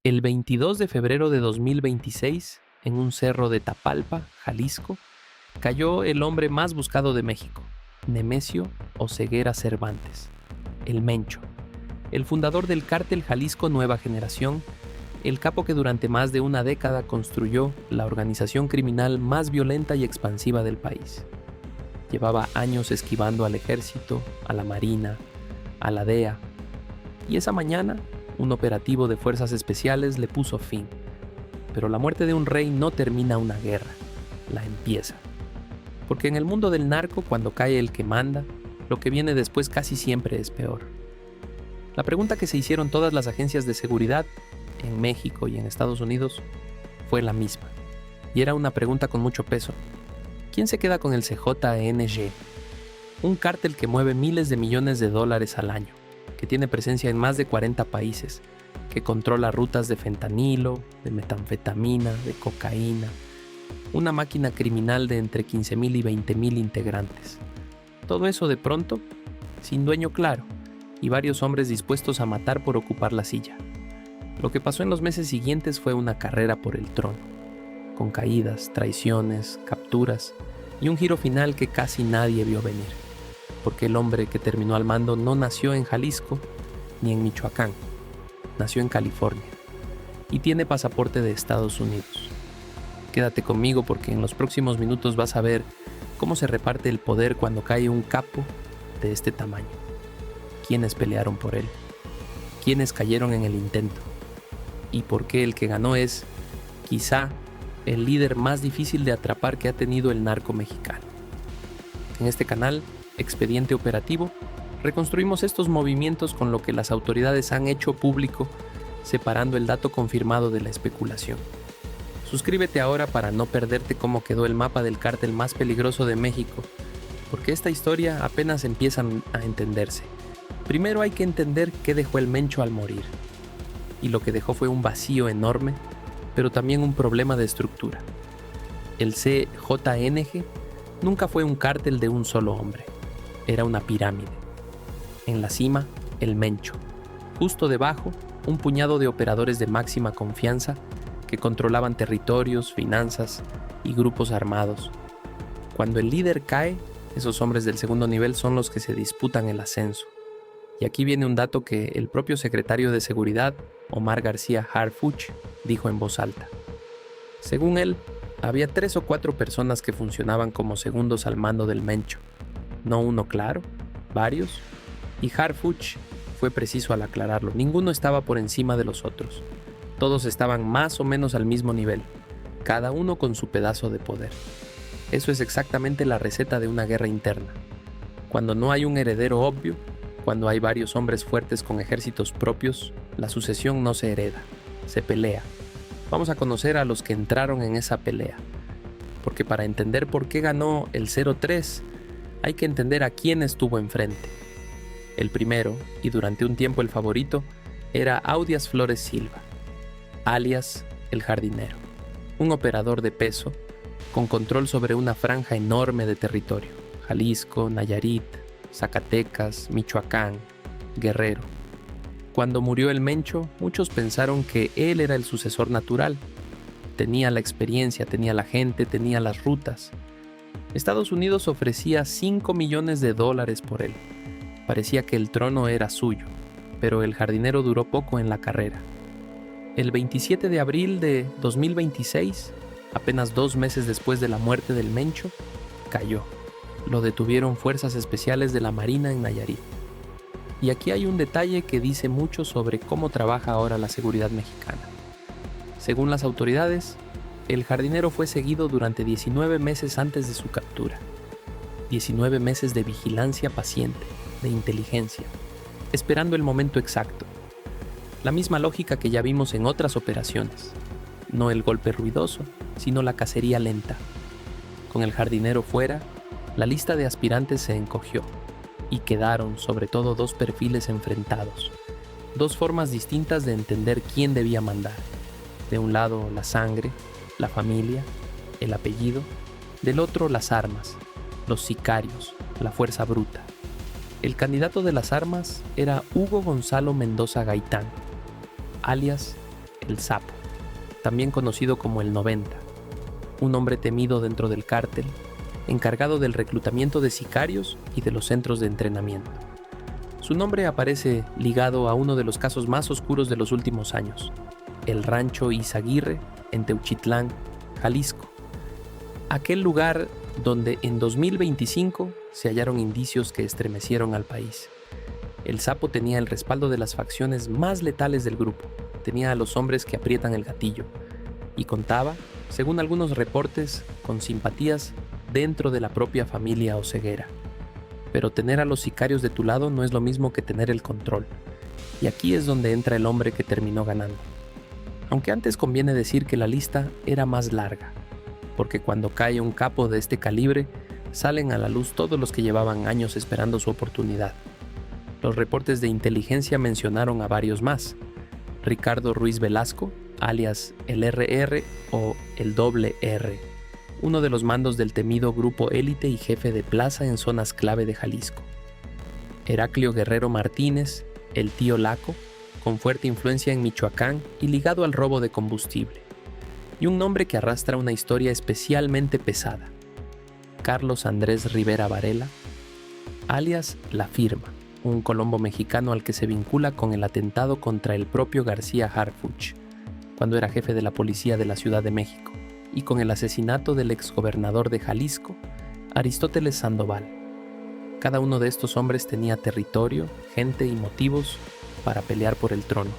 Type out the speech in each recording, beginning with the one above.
El 22 de febrero de 2026, en un cerro de Tapalpa, Jalisco, cayó el hombre más buscado de México, Nemesio Oseguera Cervantes, el Mencho, el fundador del cártel Jalisco Nueva Generación, el capo que durante más de una década construyó la organización criminal más violenta y expansiva del país. Llevaba años esquivando al ejército, a la marina, a la DEA, y esa mañana un operativo de fuerzas especiales le puso fin. Pero la muerte de un rey no termina una guerra, la empieza. Porque en el mundo del narco, cuando cae el que manda, lo que viene después casi siempre es peor. La pregunta que se hicieron todas las agencias de seguridad en México y en Estados Unidos fue la misma. Y era una pregunta con mucho peso. ¿Quién se queda con el CJNG? Un cártel que mueve miles de millones de dólares al año, que tiene presencia en más de 40 países, que controla rutas de fentanilo, de metanfetamina, de cocaína. Una máquina criminal de entre 15,000 y 20,000 integrantes. Todo eso de pronto, sin dueño claro, y varios hombres dispuestos a matar por ocupar la silla. Lo que pasó en los meses siguientes fue una carrera por el trono, con caídas, traiciones, capturas y un giro final que casi nadie vio venir, porque el hombre que terminó al mando no nació en Jalisco ni en Michoacán, nació en California y tiene pasaporte de Estados Unidos. Quédate conmigo porque en los próximos minutos vas a ver cómo se reparte el poder cuando cae un capo de este tamaño. ¿Quiénes pelearon por él? ¿Quiénes cayeron en el intento? ¿Y por qué el que ganó es, quizá, el líder más difícil de atrapar que ha tenido el narco mexicano? En este canal, Expediente Operativo, reconstruimos estos movimientos con lo que las autoridades han hecho público, separando el dato confirmado de la especulación. Suscríbete ahora para no perderte cómo quedó el mapa del cártel más peligroso de México, porque esta historia apenas empieza a entenderse. Primero hay que entender qué dejó el Mencho al morir. Y lo que dejó fue un vacío enorme, pero también un problema de estructura. El CJNG nunca fue un cártel de un solo hombre. Era una pirámide. En la cima, el Mencho. Justo debajo, un puñado de operadores de máxima confianza que controlaban territorios, finanzas y grupos armados. Cuando el líder cae, esos hombres del segundo nivel son los que se disputan el ascenso. Y aquí viene un dato que el propio secretario de Seguridad, Omar García Harfuch, dijo en voz alta. Según él, había 3 o 4 personas que funcionaban como segundos al mando del Mencho. No uno claro, varios. Y Harfuch fue preciso al aclararlo. Ninguno estaba por encima de los otros. Todos estaban más o menos al mismo nivel, cada uno con su pedazo de poder. Eso es exactamente la receta de una guerra interna. Cuando no hay un heredero obvio, cuando hay varios hombres fuertes con ejércitos propios, la sucesión no se hereda, se pelea. Vamos a conocer a los que entraron en esa pelea. Porque para entender por qué ganó el 03, hay que entender a quién estuvo enfrente. El primero, y durante un tiempo el favorito, era Audias Flores Silva, alias El Jardinero, un operador de peso, con control sobre una franja enorme de territorio: Jalisco, Nayarit, Zacatecas, Michoacán, Guerrero. Cuando murió el Mencho, muchos pensaron que él era el sucesor natural. Tenía la experiencia, tenía la gente, tenía las rutas. Estados Unidos ofrecía $5 millones por él. Parecía que el trono era suyo, pero el jardinero duró poco en la carrera. El 27 de abril de 2026, apenas 2 meses después de la muerte del Mencho, cayó. Lo detuvieron fuerzas especiales de la Marina en Nayarit. Y aquí hay un detalle que dice mucho sobre cómo trabaja ahora la seguridad mexicana. Según las autoridades, el jardinero fue seguido durante 19 meses antes de su captura. 19 meses de vigilancia paciente, de inteligencia, esperando el momento exacto. La misma lógica que ya vimos en otras operaciones. No el golpe ruidoso, sino la cacería lenta. Con el jardinero fuera, la lista de aspirantes se encogió y quedaron sobre todo 2 perfiles enfrentados, 2 formas distintas de entender quién debía mandar. De un lado la sangre, la familia, el apellido, del otro las armas, los sicarios, la fuerza bruta. El candidato de las armas era Hugo Gonzalo Mendoza Gaitán, alias el Sapo, también conocido como el 90, un hombre temido dentro del cártel, encargado del reclutamiento de sicarios y de los centros de entrenamiento. Su nombre aparece ligado a uno de los casos más oscuros de los últimos años, el Rancho Izaguirre en Teuchitlán, Jalisco. Aquel lugar donde en 2025 se hallaron indicios que estremecieron al país. El Sapo tenía el respaldo de las facciones más letales del grupo, tenía a los hombres que aprietan el gatillo, y contaba, según algunos reportes, con simpatías dentro de la propia familia Oseguera. Pero tener a los sicarios de tu lado no es lo mismo que tener el control, y aquí es donde entra el hombre que terminó ganando. Aunque antes conviene decir que la lista era más larga, porque cuando cae un capo de este calibre, salen a la luz todos los que llevaban años esperando su oportunidad. Los reportes de inteligencia mencionaron a varios más. Ricardo Ruiz Velasco, alias el RR o el Doble R, uno de los mandos del temido grupo élite y jefe de plaza en zonas clave de Jalisco. Heraclio Guerrero Martínez, el Tío Laco, con fuerte influencia en Michoacán y ligado al robo de combustible. Y un nombre que arrastra una historia especialmente pesada. Carlos Andrés Rivera Varela, alias La Firma, un colombo mexicano al que se vincula con el atentado contra el propio García Harfuch, cuando era jefe de la policía de la Ciudad de México, y con el asesinato del exgobernador de Jalisco, Aristóteles Sandoval. Cada uno de estos hombres tenía territorio, gente y motivos para pelear por el trono.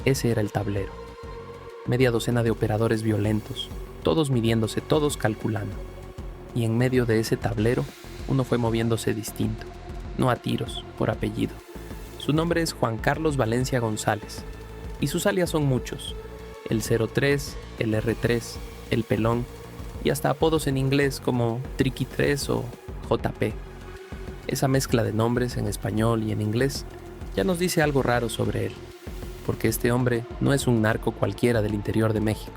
Ese era el tablero. Media docena de operadores violentos, todos midiéndose, todos calculando. Y en medio de ese tablero, uno fue moviéndose distinto, no a tiros, por apellido. Su nombre es Juan Carlos Valencia González, y sus alias son muchos: el 03, el R3, el Pelón, y hasta apodos en inglés como Tricky 3 o JP. Esa mezcla de nombres en español y en inglés ya nos dice algo raro sobre él, porque este hombre no es un narco cualquiera del interior de México.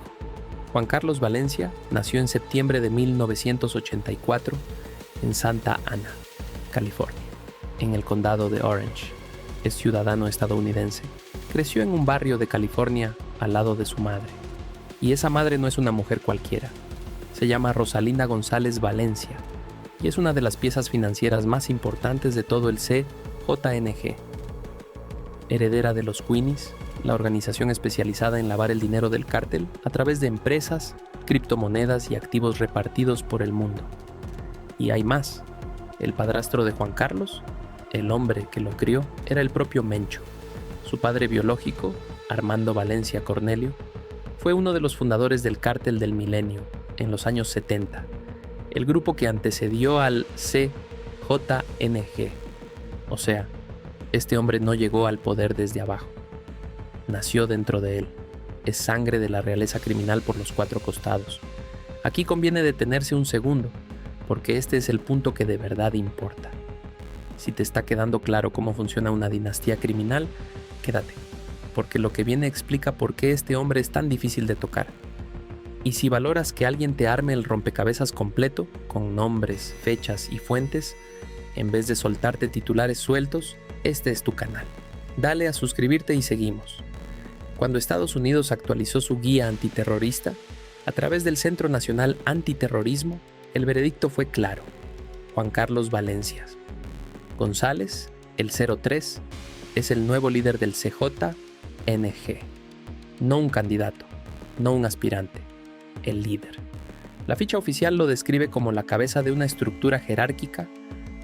Juan Carlos Valencia nació en septiembre de 1984 en Santa Ana, California, en el condado de Orange. Es ciudadano estadounidense. Creció en un barrio de California al lado de su madre. Y esa madre no es una mujer cualquiera. Se llama Rosalinda González Valencia y es una de las piezas financieras más importantes de todo el CJNG. Heredera de los Queenies, la organización especializada en lavar el dinero del cártel a través de empresas, criptomonedas y activos repartidos por el mundo. Y hay más. El padrastro de Juan Carlos, el hombre que lo crió, era el propio Mencho. Su padre biológico, Armando Valencia Cornelio, fue uno de los fundadores del Cártel del Milenio en los años 70, el grupo que antecedió al CJNG. O sea, este hombre no llegó al poder desde abajo. Nació dentro de él. Es sangre de la realeza criminal por los cuatro costados. Aquí conviene detenerse un segundo, porque este es el punto que de verdad importa. Si te está quedando claro cómo funciona una dinastía criminal, quédate, porque lo que viene explica por qué este hombre es tan difícil de tocar. Y si valoras que alguien te arme el rompecabezas completo, con nombres, fechas y fuentes, en vez de soltarte titulares sueltos, este es tu canal. Dale a suscribirte y seguimos. Cuando Estados Unidos actualizó su guía antiterrorista, a través del Centro Nacional Antiterrorismo, el veredicto fue claro: Juan Carlos Valencia González, el 03, es el nuevo líder del CJNG. No un candidato, no un aspirante, el líder. La ficha oficial lo describe como la cabeza de una estructura jerárquica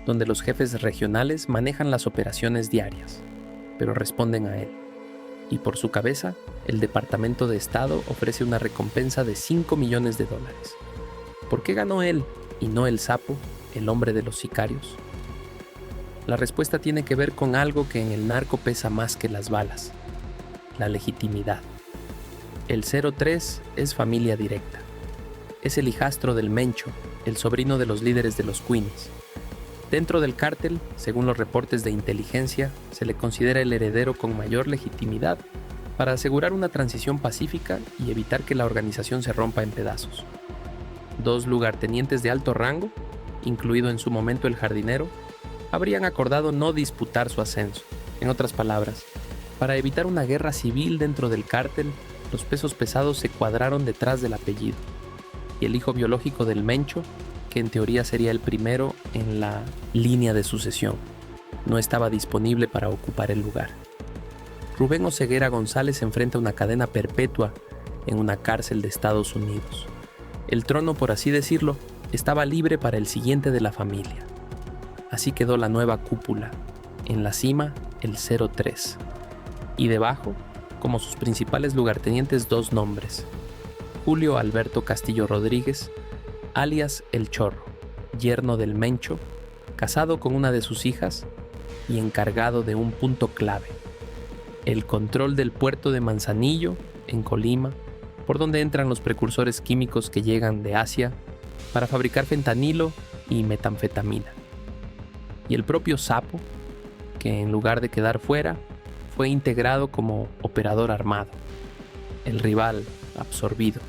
donde los jefes regionales manejan las operaciones diarias, pero responden a él. Y por su cabeza, el Departamento de Estado ofrece una recompensa de $5 millones. ¿Por qué ganó él y no el Sapo, el hombre de los sicarios? La respuesta tiene que ver con algo que en el narco pesa más que las balas: la legitimidad. El 03 es familia directa. Es el hijastro del Mencho, el sobrino de los líderes de los Queenies. Dentro del cártel, según los reportes de inteligencia, se le considera el heredero con mayor legitimidad para asegurar una transición pacífica y evitar que la organización se rompa en pedazos. 2 lugartenientes de alto rango, incluido en su momento el jardinero, habrían acordado no disputar su ascenso. En otras palabras, para evitar una guerra civil dentro del cártel, Los pesos pesados se cuadraron detrás del apellido, y el hijo biológico del Mencho, que en teoría sería el primero en la línea de sucesión, no estaba disponible para ocupar el lugar. Rubén Oseguera González enfrenta una cadena perpetua en una cárcel de Estados Unidos. El trono, por así decirlo, estaba libre para el siguiente de la familia. Así quedó la nueva cúpula, en la cima el 03, y debajo, como sus principales lugartenientes, dos nombres: Julio Alberto Castillo Rodríguez, alias El Chorro, yerno del Mencho, casado con una de sus hijas y encargado de un punto clave: el control del puerto de Manzanillo, en Colima, por donde entran los precursores químicos que llegan de Asia para fabricar fentanilo y metanfetamina. Y el propio Sapo, que en lugar de quedar fuera, fue integrado como operador armado. El rival absorbido.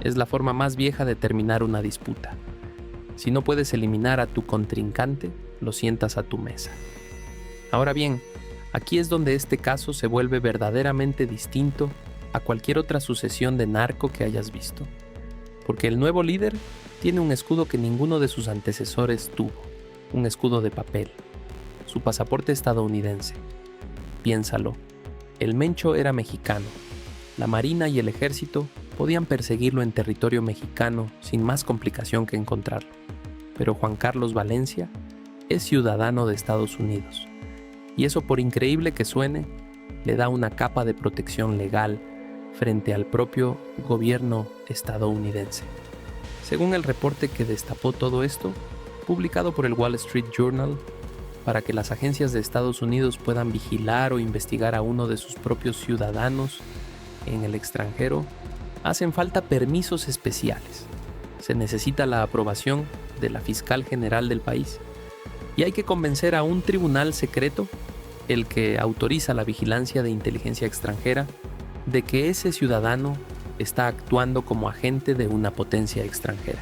Es la forma más vieja de terminar una disputa. Si no puedes eliminar a tu contrincante, lo sientas a tu mesa. Ahora bien, aquí es donde este caso se vuelve verdaderamente distinto a cualquier otra sucesión de narco que hayas visto. Porque el nuevo líder tiene un escudo que ninguno de sus antecesores tuvo, un escudo de papel, su pasaporte estadounidense. Piénsalo, el Mencho era mexicano, la Marina y el Ejército podían perseguirlo en territorio mexicano sin más complicación que encontrarlo, pero Juan Carlos Valencia es ciudadano de Estados Unidos, y eso, por increíble que suene, le da una capa de protección legal frente al propio gobierno estadounidense. Según el reporte que destapó todo esto, publicado por el Wall Street Journal, para que las agencias de Estados Unidos puedan vigilar o investigar a uno de sus propios ciudadanos en el extranjero, hacen falta permisos especiales. Se necesita la aprobación de la fiscal general del país y hay que convencer a un tribunal secreto, el que autoriza la vigilancia de inteligencia extranjera, de que ese ciudadano está actuando como agente de una potencia extranjera.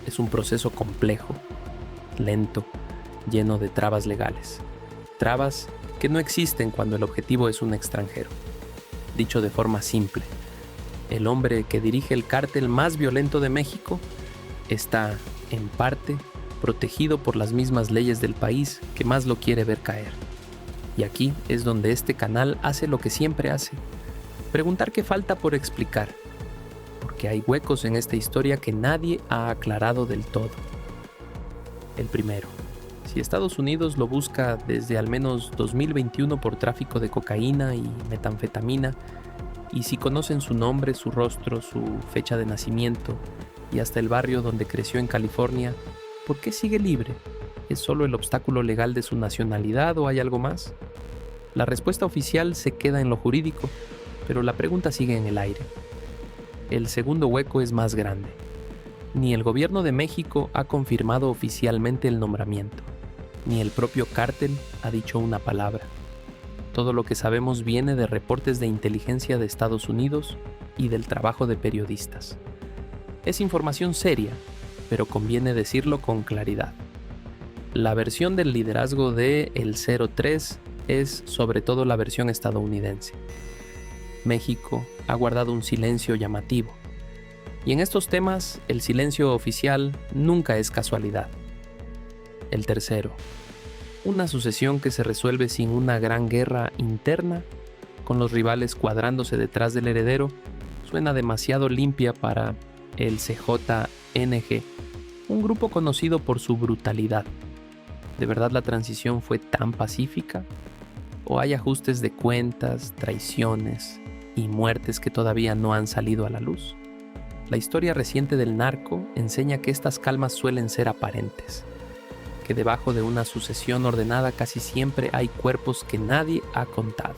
Es un proceso complejo, lento, lleno de trabas legales. Trabas que no existen cuando el objetivo es un extranjero. Dicho de forma simple, el hombre que dirige el cártel más violento de México está, en parte, protegido por las mismas leyes del país que más lo quiere ver caer. Y aquí es donde este canal hace lo que siempre hace: preguntar qué falta por explicar, porque hay huecos en esta historia que nadie ha aclarado del todo. El primero: si Estados Unidos lo busca desde al menos 2021 por tráfico de cocaína y metanfetamina, y si conocen su nombre, su rostro, su fecha de nacimiento y hasta el barrio donde creció en California, ¿por qué sigue libre? ¿Es solo el obstáculo legal de su nacionalidad o hay algo más? La respuesta oficial se queda en lo jurídico, pero la pregunta sigue en el aire. El segundo hueco es más grande. Ni el gobierno de México ha confirmado oficialmente el nombramiento, ni el propio cártel ha dicho una palabra. Todo lo que sabemos viene de reportes de inteligencia de Estados Unidos y del trabajo de periodistas. Es información seria, pero conviene decirlo con claridad. La versión del liderazgo de el 03 es sobre todo la versión estadounidense. México ha guardado un silencio llamativo. Y en estos temas, el silencio oficial nunca es casualidad. El tercero: una sucesión que se resuelve sin una gran guerra interna, con los rivales cuadrándose detrás del heredero, suena demasiado limpia para el CJNG, un grupo conocido por su brutalidad. ¿De verdad la transición fue tan pacífica? ¿O hay ajustes de cuentas, traiciones y muertes que todavía no han salido a la luz? La historia reciente del narco enseña que estas calmas suelen ser aparentes, que debajo de una sucesión ordenada casi siempre hay cuerpos que nadie ha contado.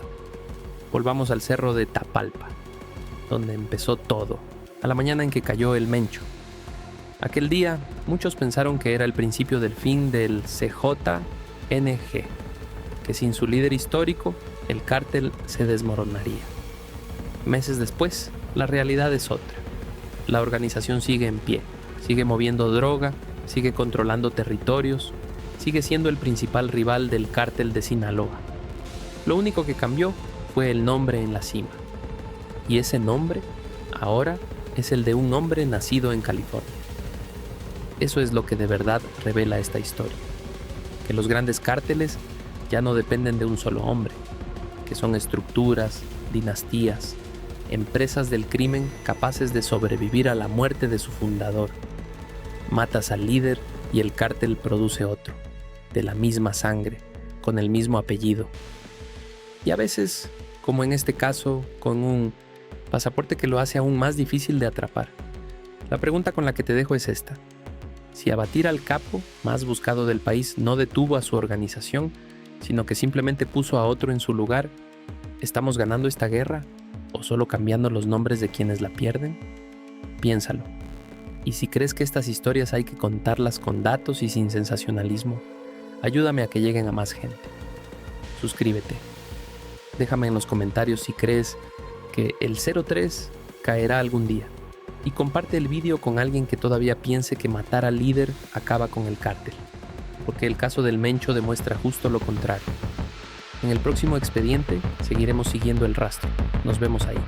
Volvamos al cerro de Tapalpa, donde empezó todo, a la mañana en que cayó el Mencho. Aquel día, muchos pensaron que era el principio del fin del CJNG, que sin su líder histórico, el cártel se desmoronaría. Meses después, la realidad es otra. La organización sigue en pie, sigue moviendo droga, sigue controlando territorios, sigue siendo el principal rival del cártel de Sinaloa. Lo único que cambió fue el nombre en la cima. Y ese nombre, ahora, es el de un hombre nacido en California. Eso es lo que de verdad revela esta historia. Que los grandes cárteles ya no dependen de un solo hombre, que son estructuras, dinastías, empresas del crimen capaces de sobrevivir a la muerte de su fundador. Matas al líder y el cártel produce otro, de la misma sangre, con el mismo apellido. Y a veces, como en este caso, con un pasaporte que lo hace aún más difícil de atrapar. La pregunta con la que te dejo es esta. Si abatir al capo más buscado del país no detuvo a su organización, sino que simplemente puso a otro en su lugar, ¿estamos ganando esta guerra o solo cambiando los nombres de quienes la pierden? Piénsalo. Y si crees que estas historias hay que contarlas con datos y sin sensacionalismo, ayúdame a que lleguen a más gente. Suscríbete. Déjame en los comentarios si crees que el 03 caerá algún día. Y comparte el vídeo con alguien que todavía piense que matar al líder acaba con el cártel, porque el caso del Mencho demuestra justo lo contrario. En el próximo expediente seguiremos siguiendo el rastro. Nos vemos ahí.